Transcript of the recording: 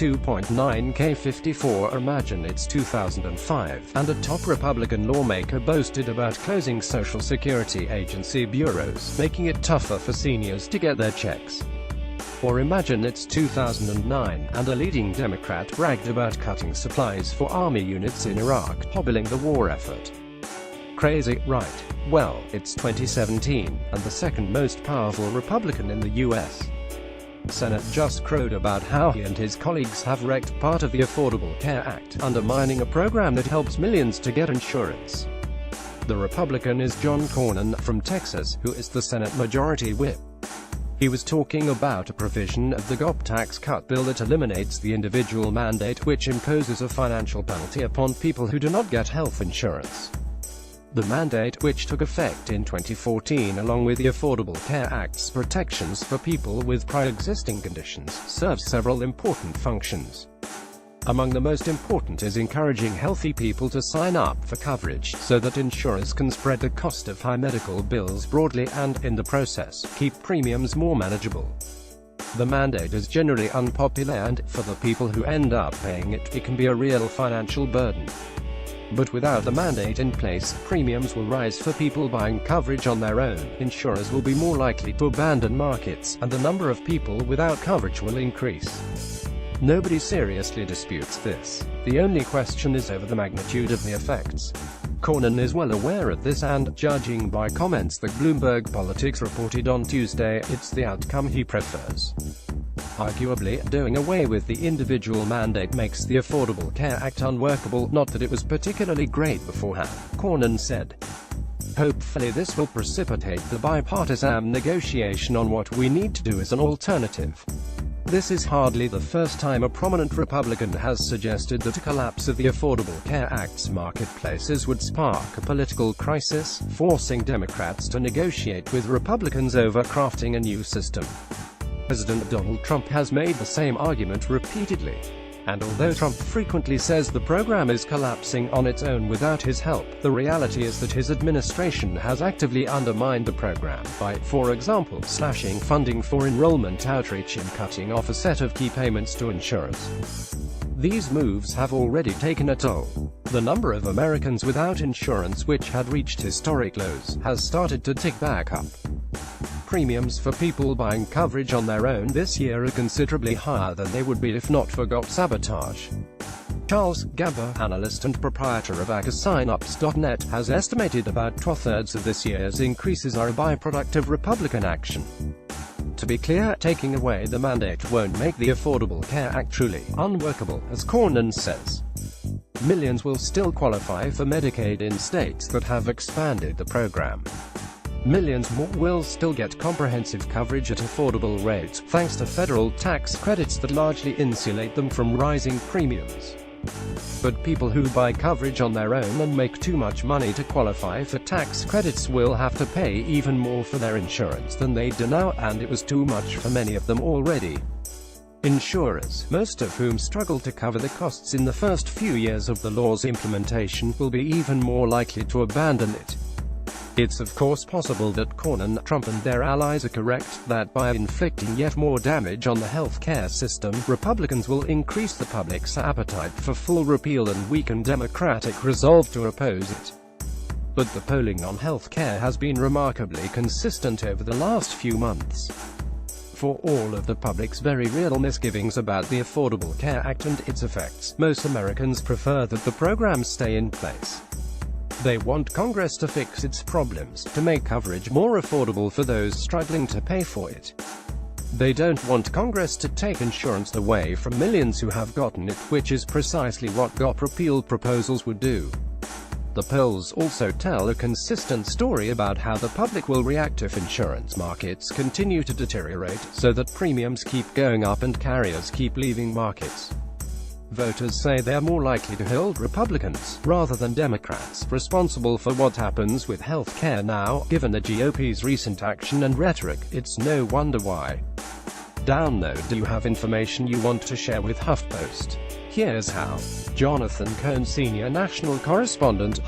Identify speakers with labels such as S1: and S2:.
S1: $22.9K 54. Imagine it's 2005, and a top Republican lawmaker boasted about closing Social Security Agency bureaus, making it tougher for seniors to get their checks. Or imagine it's 2009, and a leading Democrat bragged about cutting supplies for army units in Iraq, hobbling the war effort. Crazy, right? Well, it's 2017, and the second most powerful Republican in the U.S. Senate just crowed about how he and his colleagues have wrecked part of the Affordable Care Act, undermining a program that helps millions to get insurance. The Republican is John Cornyn, from Texas, who is the Senate Majority Whip. He was talking about a provision of the GOP tax cut bill that eliminates the individual mandate, which imposes a financial penalty upon people who do not get health insurance. The mandate, which took effect in 2014 along with the Affordable Care Act's protections for people with pre-existing conditions, serves several important functions. Among the most important is encouraging healthy people to sign up for coverage, so that insurers can spread the cost of high medical bills broadly and, in the process, keep premiums more manageable. The mandate is generally unpopular and, for the people who end up paying it, it can be a real financial burden. But without the mandate in place, premiums will rise for people buying coverage on their own, insurers will be more likely to abandon markets, and the number of people without coverage will increase. Nobody seriously disputes this. The only question is over the magnitude of the effects. Cornyn is well aware of this and, judging by comments that Bloomberg Politics reported on Tuesday, it's the outcome he prefers. Arguably, doing away with the individual mandate makes the Affordable Care Act unworkable, not that it was particularly great beforehand, Cornyn said. Hopefully this will precipitate the bipartisan negotiation on what we need to do as an alternative. This is hardly the first time a prominent Republican has suggested that a collapse of the Affordable Care Act's marketplaces would spark a political crisis, forcing Democrats to negotiate with Republicans over crafting a new system. President Donald Trump has made the same argument repeatedly. And although Trump frequently says the program is collapsing on its own without his help, the reality is that his administration has actively undermined the program by, for example, slashing funding for enrollment outreach and cutting off a set of key payments to insurers. These moves have already taken a toll. The number of Americans without insurance, which had reached historic lows, has started to tick back up. Premiums for people buying coverage on their own this year are considerably higher than they would be if not for GOP sabotage. Charles Gabber, analyst and proprietor of AccuSignups.net, has estimated about 2/3 of this year's increases are a byproduct of Republican action. To be clear, taking away the mandate won't make the Affordable Care Act truly unworkable, as Cornyn says. Millions will still qualify for Medicaid in states that have expanded the program. Millions more will still get comprehensive coverage at affordable rates, thanks to federal tax credits that largely insulate them from rising premiums. But people who buy coverage on their own and make too much money to qualify for tax credits will have to pay even more for their insurance than they do now, and it was too much for many of them already. Insurers, most of whom struggle to cover the costs in the first few years of the law's implementation, will be even more likely to abandon it. It's of course possible that Cornyn, Trump and their allies are correct, that by inflicting yet more damage on the health care system, Republicans will increase the public's appetite for full repeal and weaken Democratic resolve to oppose it. But the polling on health care has been remarkably consistent over the last few months. For all of the public's very real misgivings about the Affordable Care Act and its effects, most Americans prefer that the program stay in place. They want Congress to fix its problems, to make coverage more affordable for those struggling to pay for it. They don't want Congress to take insurance away from millions who have gotten it, which is precisely what GOP repeal proposals would do. The polls also tell a consistent story about how the public will react if insurance markets continue to deteriorate, so that premiums keep going up and carriers keep leaving markets. Voters say they are more likely to hold Republicans, rather than Democrats, responsible for what happens with health care now. Given the GOP's recent action and rhetoric, it's no wonder why. Download. Do you have information you want to share with HuffPost? Here's how. Jonathan Cohn, senior national correspondent,